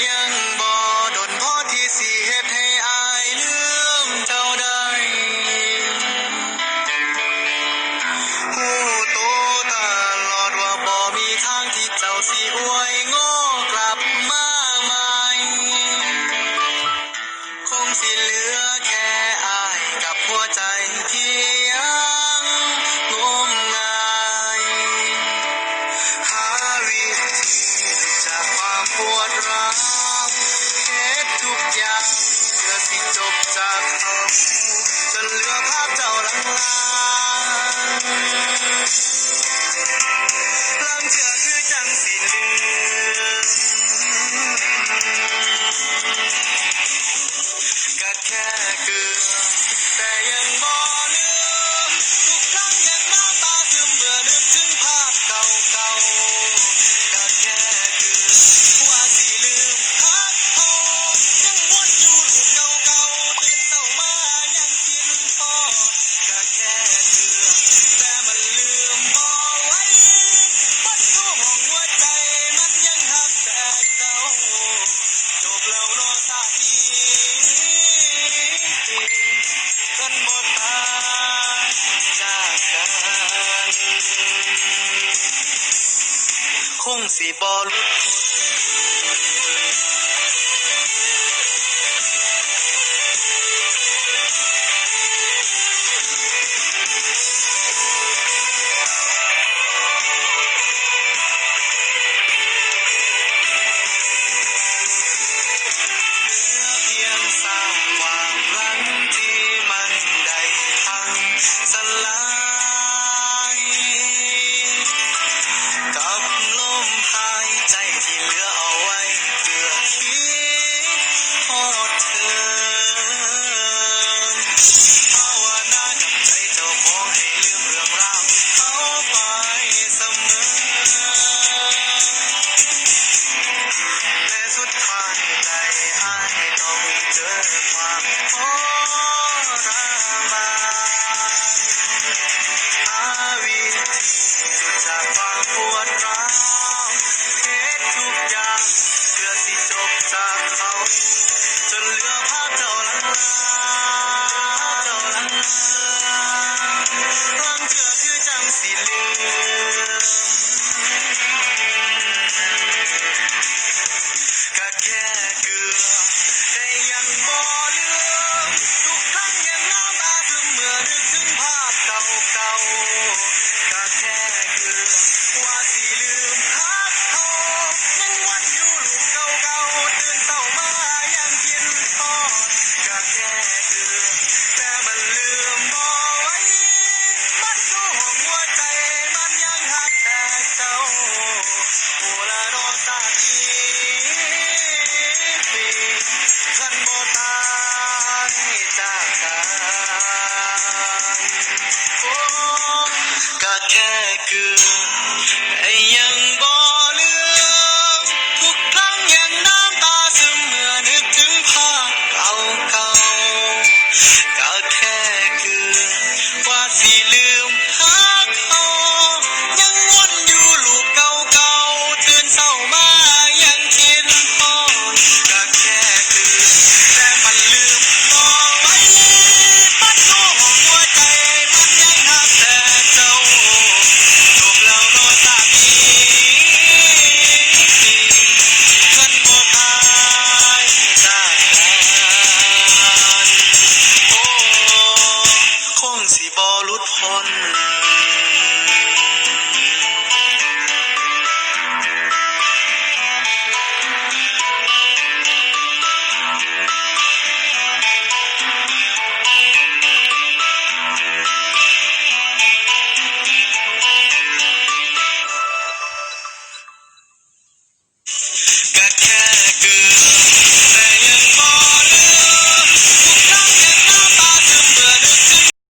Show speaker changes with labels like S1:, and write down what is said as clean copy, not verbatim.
S1: ยังบ่โดนพอที่สิเฮ็ดให้อายลืมเจ้าได้ฮู้โตตลอดว่าบ่มีทางที่เจ้าสิอวยโง่กลับมาใหม่คงสิเหลือแค่อายกับหัวใจที่ยังงมงายหาวิธีจากความปวดร้าวเฮ็ดทุกอย่างเพื่อสิจบจากเขาจนเหลือภาพเจ้าลางๆลังเชื่อคือจังสิลืมก็แค่คือแต่ยังบ่ลืมทุกครั้งยังน้ำตาซึมเมื่อนึกถึงภาพเก่าๆก็แค่คือว่าสิลืมฮักเขายังวนอยู่ลูกเก่าๆตื่นเช้ามายังคิดพอก็แค่คือแต่มันลืมบ่ไหวบัดทุกห้องหัวใจมันยังฮักแต่เก่าจบแล้วเนาะชาตินี้กันบ่ทางจากกันคงสิบ่หลุดพ้น